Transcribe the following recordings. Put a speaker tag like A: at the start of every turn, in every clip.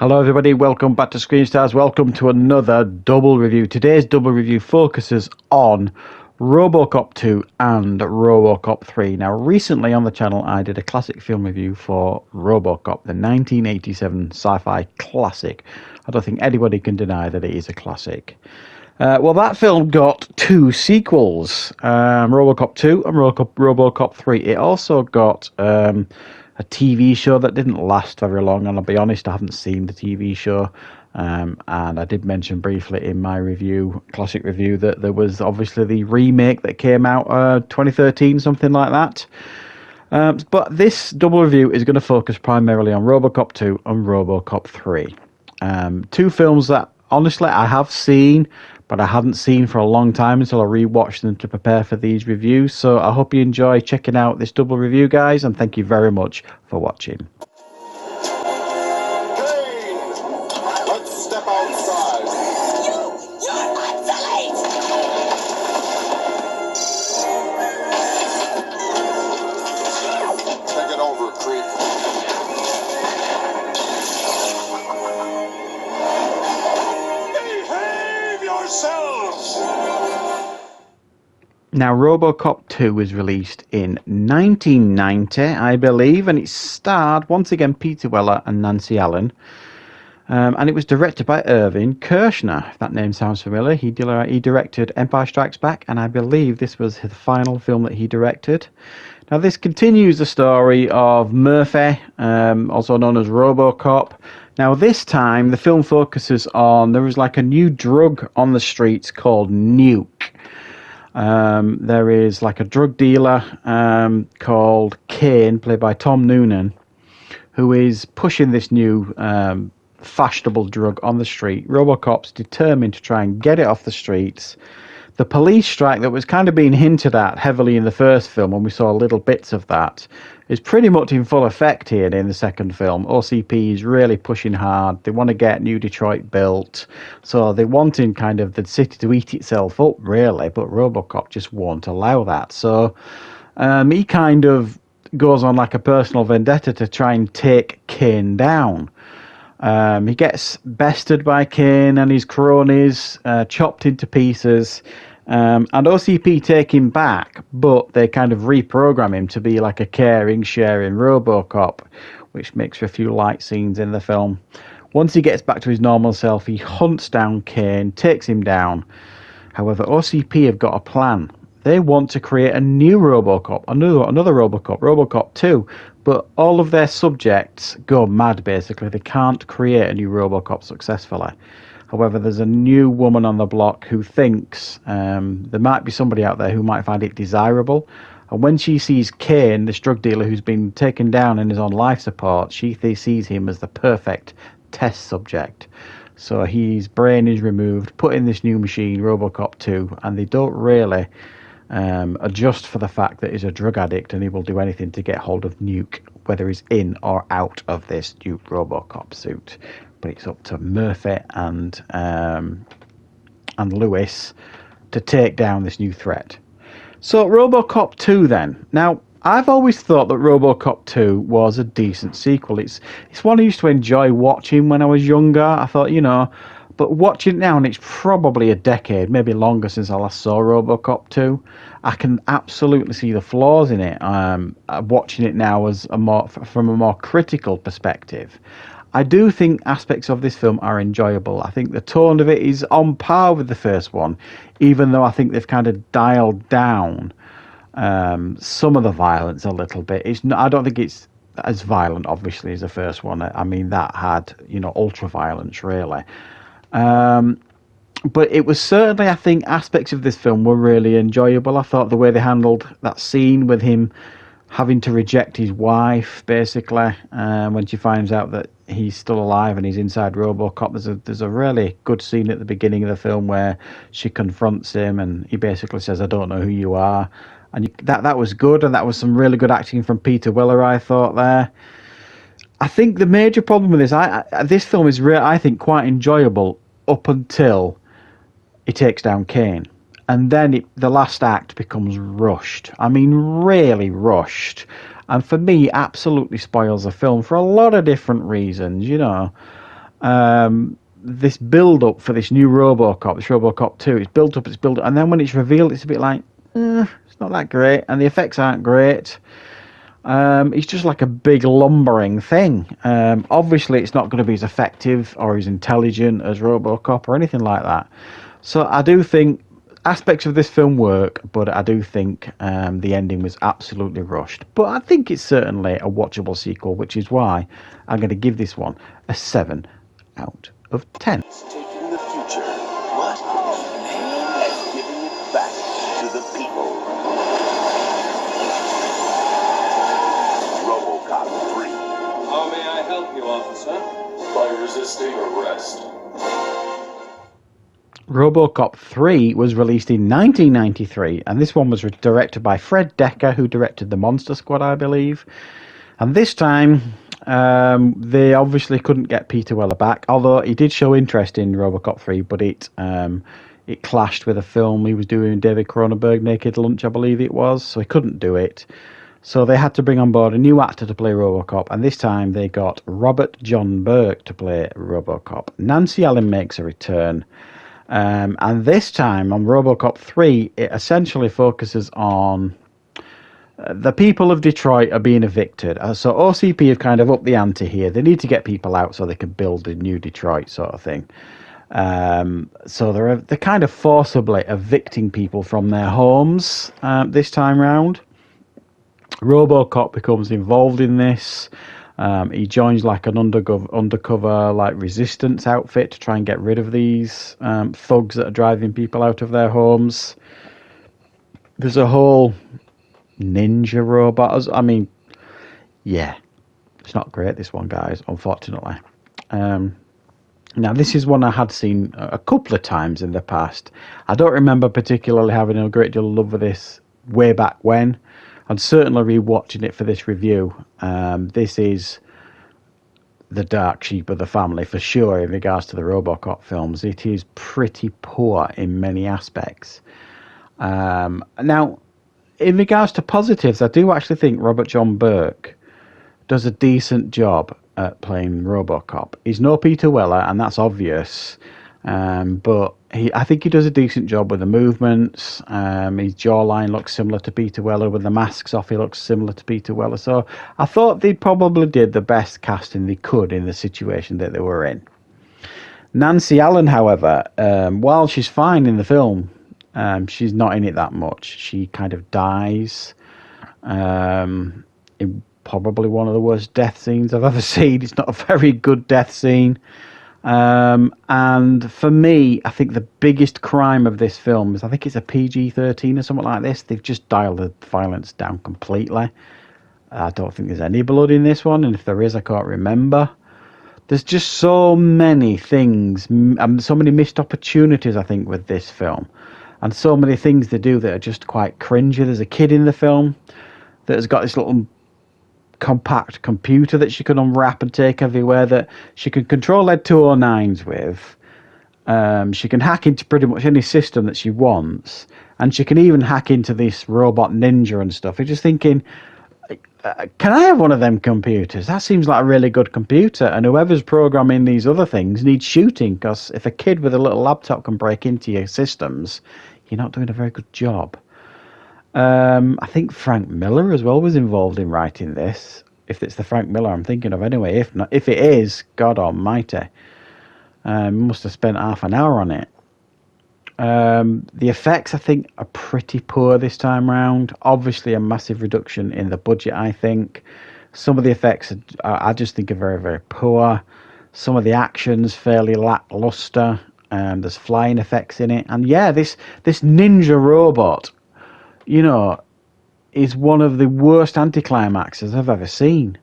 A: Hello everybody, welcome back to Screenstars, welcome to another double review. Today's double review focuses on Robocop 2 and Robocop 3. Now recently on the channel I did a classic film review for Robocop, the 1987 sci-fi classic. I don't think anybody can deny that it is a classic. Well, that film got two sequels, Robocop 2 and Robocop 3. It also got a TV show that didn't last very long, and I'll be honest, I haven't seen the TV show. And I did mention briefly in my review, classic review, that there was obviously the remake that came out 2013, something like that. But this double review is going to focus primarily on Robocop 2 and Robocop 3. Two films that, honestly, I have seen, but I hadn't seen for a long time until I rewatched them to prepare for these reviews. So I hope you enjoy checking out this double review, guys, and thank you very much for watching.
B: Let's step outside.
C: You're obsolete!
B: Take it over, creep. Behave yourselves!
A: Now, Robocop 2 was released in 1990, I believe, and it starred, once again, Peter Weller and Nancy Allen. And it was directed by Irving Kershner, if that name sounds familiar. He directed Empire Strikes Back, and I believe this was his final film that he directed. Now, this continues the story of Murphy, also known as Robocop. Now, this time, the film focuses on, there was like a new drug on the streets called Nuke. There is like a drug dealer called Kane, played by Tom Noonan, who is pushing this new fashionable drug on the street. Robocop's determined to try and get it off the streets. The police strike that was kind of being hinted at heavily in the first film, and we saw little bits of that, is pretty much in full effect here in the second film. OCP is really pushing hard. They want to get New Detroit built, so they're wanting kind of the city to eat itself up, really, but Robocop just won't allow that. So he kind of goes on like a personal vendetta to try and take Kane down. He gets bested by Kane and his cronies, chopped into pieces, and OCP take him back, but they kind of reprogram him to be like a caring, sharing Robocop, which makes for a few light scenes in the film. Once he gets back to his normal self, he hunts down Kane, takes him down. However, OCP have got a plan. They want to create a new Robocop, another Robocop, Robocop 2, but all of their subjects go mad, basically. They can't create a new Robocop successfully. However, there's a new woman on the block who thinks there might be somebody out there who might find it desirable. And when she sees Kane, this drug dealer who's been taken down and is on life support, she sees him as the perfect test subject. So his brain is removed, put in this new machine, Robocop 2, and they don't really adjust for the fact that he's a drug addict and he will do anything to get hold of Nuke, whether he's in or out of this Nuke Robocop suit. But it's up to Murphy and Lewis to take down this new threat. So Robocop 2 then. Now, I've always thought that Robocop 2 was a decent sequel. It's one I used to enjoy watching when I was younger. I thought, you know, but watching it now, and it's probably a decade, maybe longer since I last saw Robocop 2, I can absolutely see the flaws in it. Watching it now as from a more critical perspective, I do think aspects of this film are enjoyable. I think the tone of it is on par with the first one, even though I think they've kind of dialed down some of the violence a little bit. I don't think it's as violent, obviously, as the first one. I mean, that had, you know, ultra violence, really. But it was certainly, I think, aspects of this film were really enjoyable. I thought the way they handled that scene with him having to reject his wife, basically, when she finds out that he's still alive and he's inside Robocop. There's a really good scene at the beginning of the film where she confronts him and he basically says, "I don't know who you are." And that was good, and that was some really good acting from Peter Weller, I thought, there. I think the major problem with this, this film is, I think, quite enjoyable up until he takes down Kane. And then the last act becomes rushed. I mean, really rushed. And for me, absolutely spoils the film for a lot of different reasons, you know. This build up for this new Robocop, this Robocop 2, it's built up, and then when it's revealed, it's a bit like, it's not that great, and the effects aren't great. It's just like a big lumbering thing. Obviously, it's not going to be as effective or as intelligent as Robocop or anything like that. So I do think aspects of this film work, but I do think the ending was absolutely rushed. But I think it's certainly a watchable sequel, which is why I'm going to give this one a 7 out of 10.
D: Taking the future, what? And giving it back to the people. Robocop 3.
B: How may I help you, officer? By resisting arrest.
A: Robocop 3 was released in 1993, and this one was directed by Fred Decker, who directed The Monster Squad, I believe. And this time, they obviously couldn't get Peter Weller back, although he did show interest in Robocop 3, but it clashed with a film he was doing, David Cronenberg, Naked Lunch, I believe it was, so he couldn't do it. So they had to bring on board a new actor to play Robocop, and this time they got Robert John Burke to play Robocop. Nancy Allen makes a return. And this time on Robocop 3, it essentially focuses on the people of Detroit are being evicted. So OCP have kind of upped the ante here. They need to get people out so they can build a new Detroit sort of thing. So they're kind of forcibly evicting people from their homes this time round. Robocop becomes involved in this. He joins like an undercover like resistance outfit to try and get rid of these thugs that are driving people out of their homes. There's a whole ninja robot. I mean, yeah, it's not great, this one, guys, unfortunately. Now, this is one I had seen a couple of times in the past. I don't remember particularly having a great deal of love for this way back when. I'm certainly rewatching it for this review. This is the dark sheep of the family for sure in regards to the Robocop films. It is pretty poor in many aspects. Now, in regards to positives, I do actually think Robert John Burke does a decent job at playing Robocop. He's no Peter Weller, and that's obvious. But I think he does a decent job with the movements. His jawline looks similar to Peter Weller. With the masks off, he looks similar to Peter Weller. So I thought they probably did the best casting they could in the situation that they were in. Nancy Allen, however, while she's fine in the film, she's not in it that much. She kind of dies in probably one of the worst death scenes I've ever seen. It's not a very good death scene. And for me, I think the biggest crime of this film is I think it's a PG-13 or something like this. They've just dialed the violence down completely. I don't think there's any blood in this one, and if there is, I can't remember. There's just so many things, so many missed opportunities, I think, with this film. And so many things they do that are just quite cringy. There's a kid in the film that has got this little compact computer that she can unwrap and take everywhere, that she can control Ed 209s with. She can hack into pretty much any system that she wants, and she can even hack into this robot ninja and stuff. You're just thinking, can I have one of them computers? That seems like a really good computer, and whoever's programming these other things needs shooting, because if a kid with a little laptop can break into your systems, you're not doing a very good job. I think Frank Miller as well was involved in writing this. If it's the Frank Miller I'm thinking of anyway. If not, if it is, God almighty. Must have spent half an hour on it. The effects, I think, are pretty poor this time round. Obviously a massive reduction in the budget, I think. Some of the effects I just think are very, very poor. Some of the action's fairly lackluster. There's flying effects in it. And yeah, this ninja robot, you know, is one of the worst anticlimaxes I've ever seen.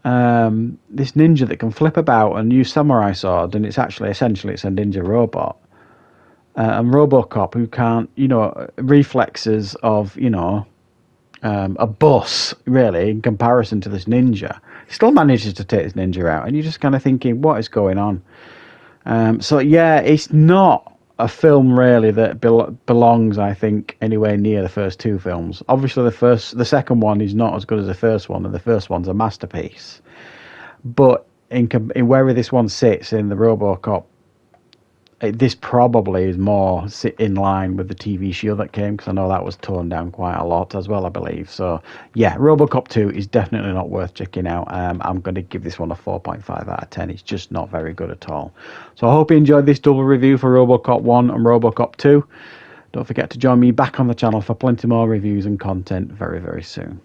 A: This ninja that can flip about and use samurai sword, and it's actually essentially it's a ninja robot. And Robocop, who can't, you know, reflexes of, you know, a bus, really, in comparison to this ninja, still manages to take this ninja out. And you're just kind of thinking, what is going on? So, yeah, it's not a film, really, that belongs, I think, anywhere near the first two films. Obviously, the second one is not as good as the first one, and the first one's a masterpiece. But in wherever this one sits in the Robocop, this probably is more in line with the TV show that came, because I know that was toned down quite a lot as well, I believe. So yeah, Robocop 2 is definitely not worth checking out. I'm going to give this one a 4.5 out of 10. It's just not very good at all. So I hope you enjoyed this double review for Robocop 1 and Robocop 2. Don't forget to join me back on the channel for plenty more reviews and content very, very soon.